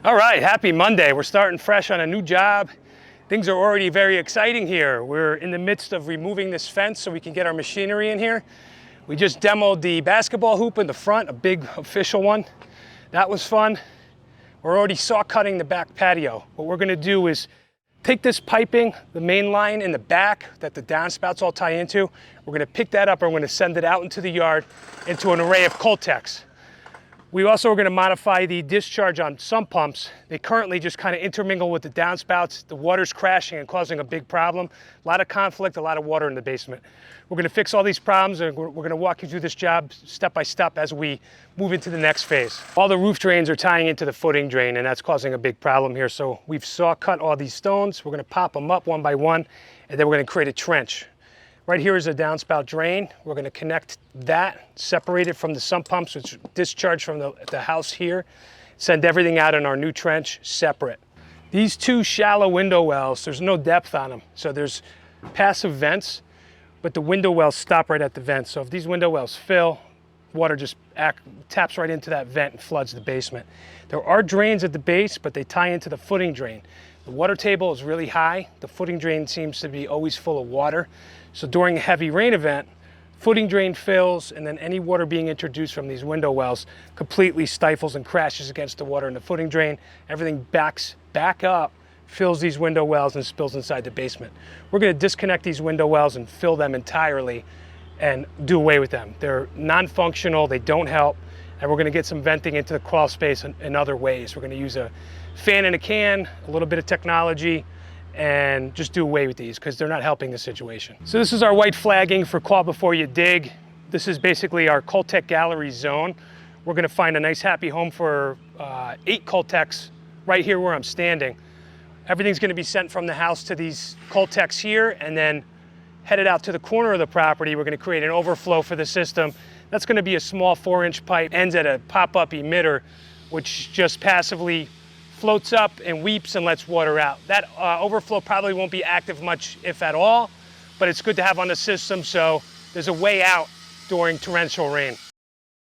All right, happy Monday. We're starting fresh on a new job. Things are already very exciting here. We're in the midst of removing this fence so we can get our machinery in here. We just demoed the basketball hoop in the front, a big official one. That was fun. We're already saw cutting the back patio. What we're gonna do is take this piping, the main line in the back that the downspouts all tie into, we're gonna pick that up and we're gonna send it out into the yard into an array of Coltex. We also are going to modify the discharge on sump pumps. They currently just kind of intermingle with the downspouts. The water's crashing and causing a big problem. A lot of conflict, a lot of water in the basement. We're going to fix all these problems, and we're going to walk you through this job step by step as we move into the next phase. All the roof drains are tying into the footing drain, and that's causing a big problem here. So we've saw cut all these stones. We're going to pop them up one by one, and then we're going to create a trench. Right here is a downspout drain. We're going to connect that, separate it from the sump pumps, which discharge from the house here, send everything out in our new trench separate. These two shallow window wells, there's no depth on them. So there's passive vents, but the window wells stop right at the vents. So if these window wells fill, water just taps right into that vent and floods the basement. There are drains at the base, but they tie into the footing drain. The water table is really high. The footing drain seems to be always full of water. So during a heavy rain event, footing drain fills, and then any water being introduced from these window wells completely stifles and crashes against the water in the footing drain. Everything backs back up, fills these window wells, and spills inside the basement. We're going to disconnect these window wells and fill them entirely and do away with them. They're non-functional, they don't help, and we're going to get some venting into the crawl space in other ways. We're going to use a fan in a can, a little bit of technology, and just do away with these because they're not helping the situation. So this is our white flagging for call before you dig. This is basically our Coltech gallery zone. We're going to find a nice happy home for 8 Coltechs right here where I'm standing. Everything's going to be sent from the house to these Coltechs here, and then headed out to the corner of the property. We're going to create an overflow for the system. That's going to be a small 4-inch pipe, ends at a pop-up emitter, which just passively floats up and weeps and lets water out. That overflow probably won't be active much, if at all, but it's good to have on the system so there's a way out during torrential rain.